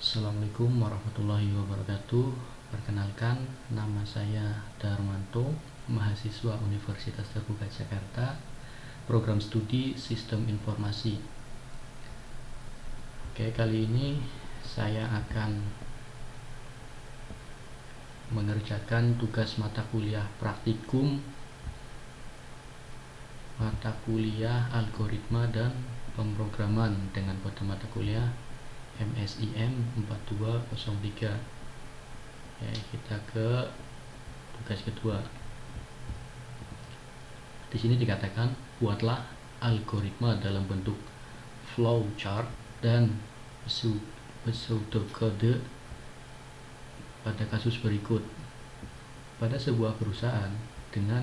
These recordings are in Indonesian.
Assalamualaikum warahmatullahi wabarakatuh. Perkenalkan, nama saya Darmanto, mahasiswa Universitas Terbuka Jakarta, program studi Sistem Informasi. Oke, kali ini saya akan mengerjakan tugas mata kuliah praktikum mata kuliah algoritma dan pemrograman dengan kode mata kuliah MSIM 4203. Ya, kita ke tugas kedua. Di sini dikatakan buatlah algoritma dalam bentuk flowchart dan pseudokode pada kasus berikut. Pada sebuah perusahaan dengan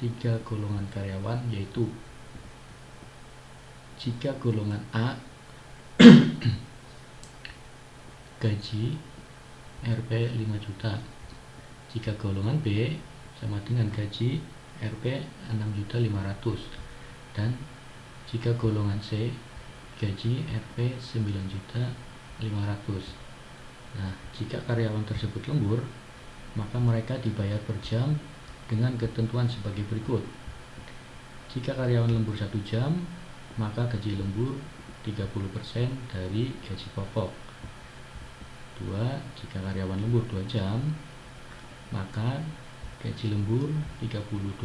3 golongan karyawan, yaitu jika golongan A gaji Rp 5 juta, jika golongan B sama dengan gaji Rp 6.500.000, dan jika golongan C gaji Rp 9.500.000. Nah, jika karyawan tersebut lembur, maka mereka dibayar per jam dengan ketentuan sebagai berikut. Jika karyawan lembur 1 jam, maka gaji lembur 30% dari gaji pokok. 2. Jika karyawan lembur 2 jam, maka gaji lembur 32%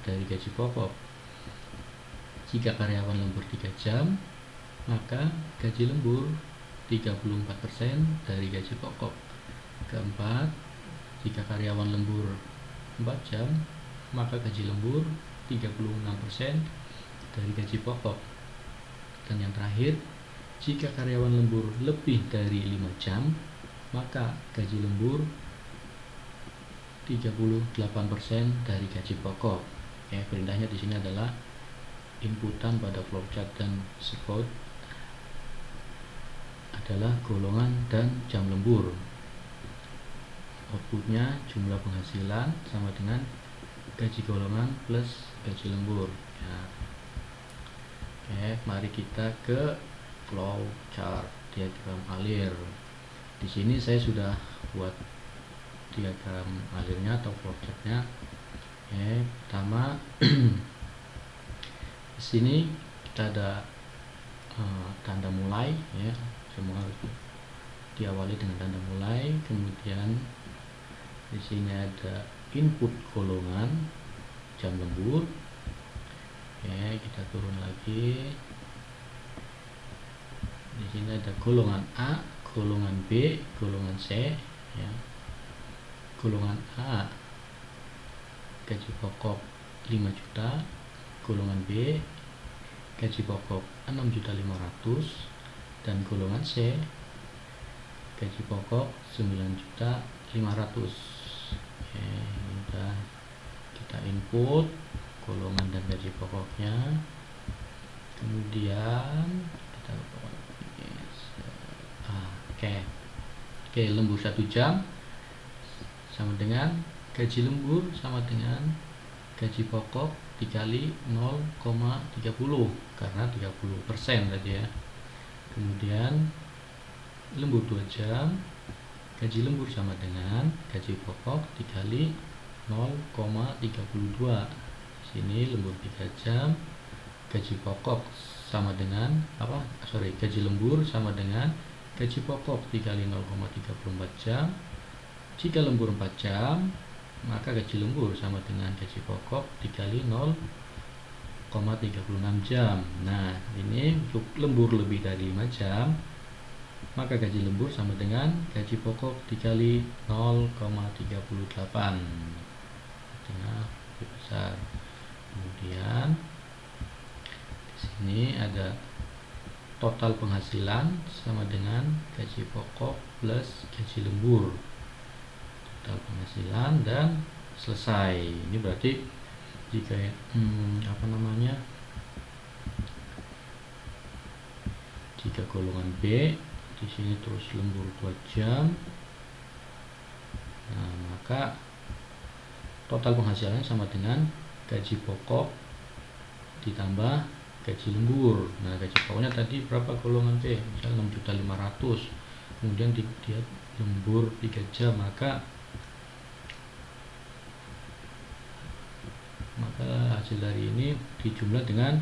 dari gaji pokok. Jika karyawan lembur 3 jam, maka gaji lembur 34% dari gaji pokok. Keempat, jika karyawan lembur 4 jam, maka gaji lembur 36% dari gaji pokok. Dan yang terakhir, jika karyawan lembur lebih dari 5 jam, maka gaji lembur 38% dari gaji pokok. Ya, perintahnya di sini adalah inputan pada flowchart dan spot adalah golongan dan jam lembur. Outputnya jumlah penghasilan sama dengan gaji golongan plus gaji lembur. Ya. Oke, mari kita ke flowchart, diagram alir. Di sini saya sudah buat diagram alirnya atau flowchartnya. Pertama, di sini kita ada tanda mulai, ya, semua harus diawali dengan tanda mulai. Kemudian di sini ada input golongan jam lembur. Ya, kita turun lagi. Di sini ada golongan A, golongan B, golongan C. Ya. Golongan A gaji pokok 5 juta, golongan B gaji pokok 6.500.000, dan golongan C gaji pokok 9.500.000. Oke, udah kita input golongan dan gaji pokoknya. Kemudian kita oke, lembur 1 jam sama dengan gaji lembur sama dengan gaji pokok dikali 0,30 karena 30% tadi ya. Kemudian lembur 2 jam, gaji lembur sama dengan gaji pokok dikali 0,32. Sini lembur 3 jam, gaji pokok sama dengan gaji lembur sama dengan gaji pokok dikali 0,34 jam. Jika lembur 4 jam, maka gaji lembur sama dengan gaji pokok dikali 0,36 jam. Nah, ini untuk lembur lebih dari 5 jam, maka gaji lembur sama dengan gaji pokok dikali 0,38. Artinya lebih besar. Kemudian di sini ada total penghasilan sama dengan gaji pokok plus gaji lembur. Total penghasilan dan selesai. Ini berarti jika jika golongan B di sini terus lembur 2 jam, nah maka total penghasilannya sama dengan gaji pokok ditambah gaji lembur. Nah, gaji pokoknya tadi berapa golongan B? Misalnya 6.500.000, kemudian dia lembur 3 jam, maka hasil dari ini dijumlah dengan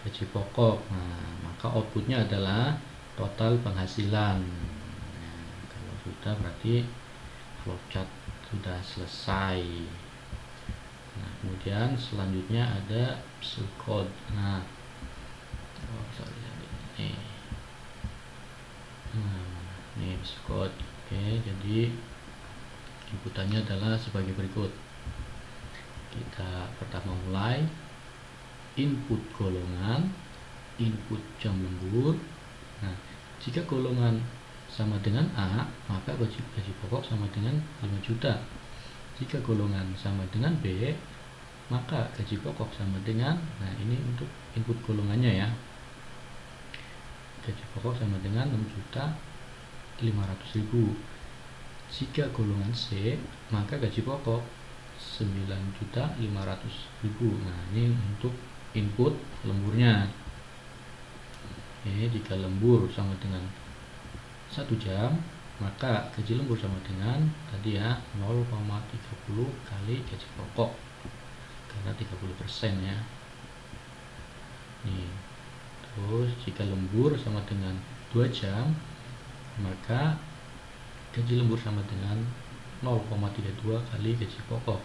gaji pokok. Nah, maka outputnya adalah total penghasilan. Nah, kalau sudah berarti flowchart sudah selesai. Nah, kemudian selanjutnya ada pseudocode. Nah, ini pseudocode. Oke, jadi inputannya adalah sebagai berikut. Kita pertama mulai input golongan, input jam lembur. Nah, jika golongan sama dengan A, maka gaji pokok sama dengan 5 juta. Jika golongan sama dengan B, maka gaji pokok sama dengan, nah ini untuk input golongannya ya, gaji pokok sama dengan 6.500.000. Jika golongan C, maka gaji pokok 9.500.000. Nah, ini untuk input lemburnya. Oke, jika lembur sama dengan 1 jam, maka gaji lembur sama dengan tadi ya 0,30 kali gaji pokok, karena 30% ya. Nih. Terus jika lembur sama dengan 2 jam, maka gaji lembur sama dengan 0,32 kali gaji pokok.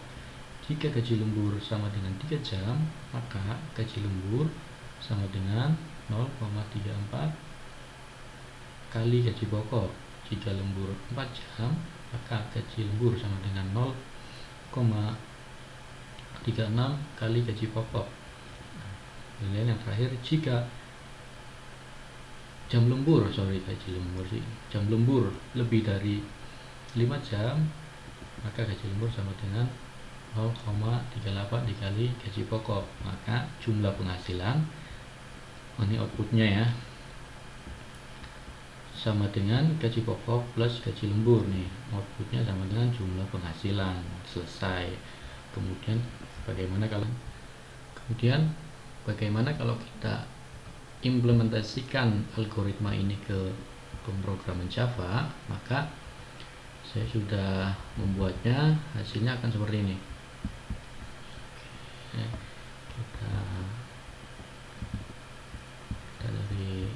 Jika gaji lembur sama dengan 3 jam, maka gaji lembur sama dengan 0,34 kali gaji pokok. Jika lembur 4 jam, maka gaji lembur sama dengan 0,36 kali gaji pokok. Kemudian yang terakhir, jika jam lembur lebih dari 5 jam, maka gaji lembur sama dengan 0,38 dikali gaji pokok. Maka jumlah penghasilan, ini outputnya ya, sama dengan gaji pokok plus gaji lembur. Nih, outputnya sama dengan jumlah penghasilan. Selesai. Kemudian bagaimana kalau kita implementasikan algoritma ini ke pemrograman Java? Maka saya sudah membuatnya, hasilnya akan seperti ini. Kita dari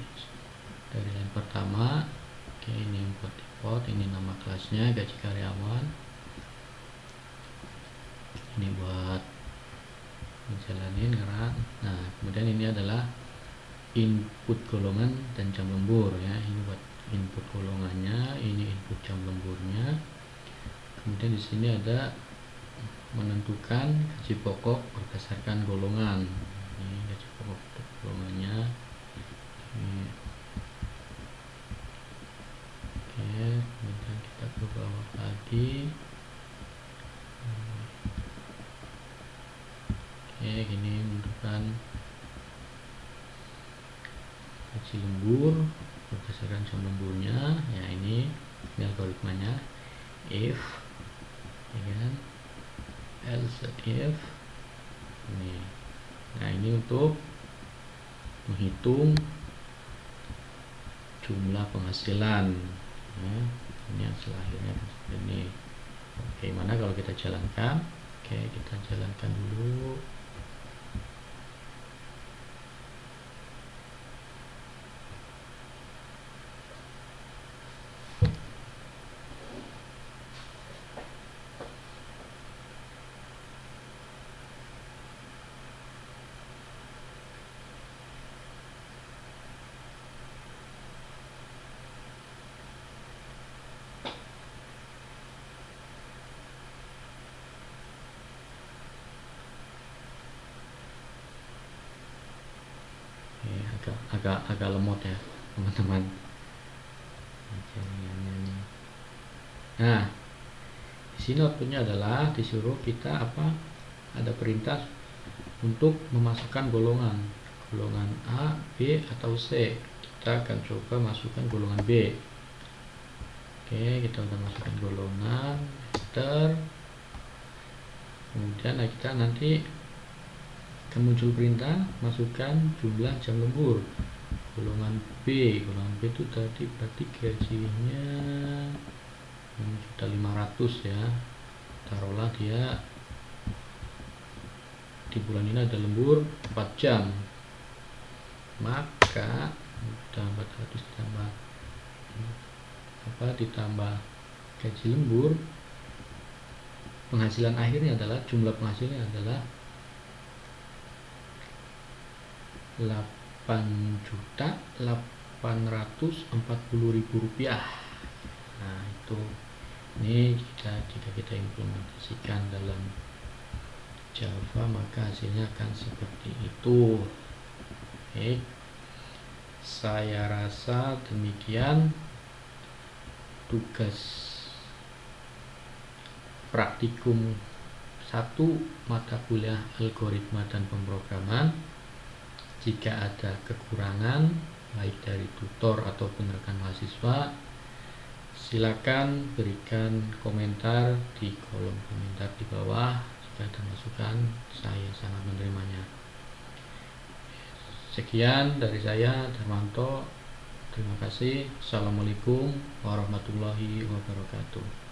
line pertama. Oke, ini import, ini nama kelasnya gaji karyawan, ini buat menjalanin gerak. Nah, kemudian ini adalah input golongan dan jam lembur ya. Ini buat input golongannya, ini input jam lemburnya. Kemudian di sini ada menentukan gaji pokok berdasarkan golongan. Ini gaji pokok golongannya. Ini. Oke, kemudian kita ke bawah lagi. Oke, gini menentukan gaji lembur berdasarkan jam lemburnya. Ya, ini algoritmanya if, ya kan, else if. Ini. Nah, ini untuk menghitung jumlah penghasilan. Nah, ini hasil akhirnya seperti ini. Bagaimana kalau kita jalankan? Oke, kita jalankan dulu. Agak lemot ya teman-teman. Nah, di sini outputnya adalah disuruh kita ada perintah untuk memasukkan golongan A, B atau C. Kita akan coba masukkan golongan B. Oke, kita udah masukkan golongan, enter. Kemudian kita nanti akan muncul perintah masukkan jumlah jam lembur. golongan B itu tadi berarti gajinya 6.500.000 ya, taruhlah dia di bulan ini ada lembur 4 jam, maka ditambah 400 ditambah gaji lembur, penghasilan akhirnya adalah jumlah penghasilannya adalah 8.840.000 rupiah. Nah ini jika kita implementasikan dalam Java maka hasilnya akan seperti itu. Oke, saya rasa demikian tugas praktikum 1 mata kuliah algoritma dan pemrograman. Jika ada kekurangan baik dari tutor ataupun rekan mahasiswa, silakan berikan komentar di kolom komentar di bawah. Jika ada masukan, saya sangat menerimanya. Sekian dari saya, Darmanto. Terima kasih. Assalamualaikum warahmatullahi wabarakatuh.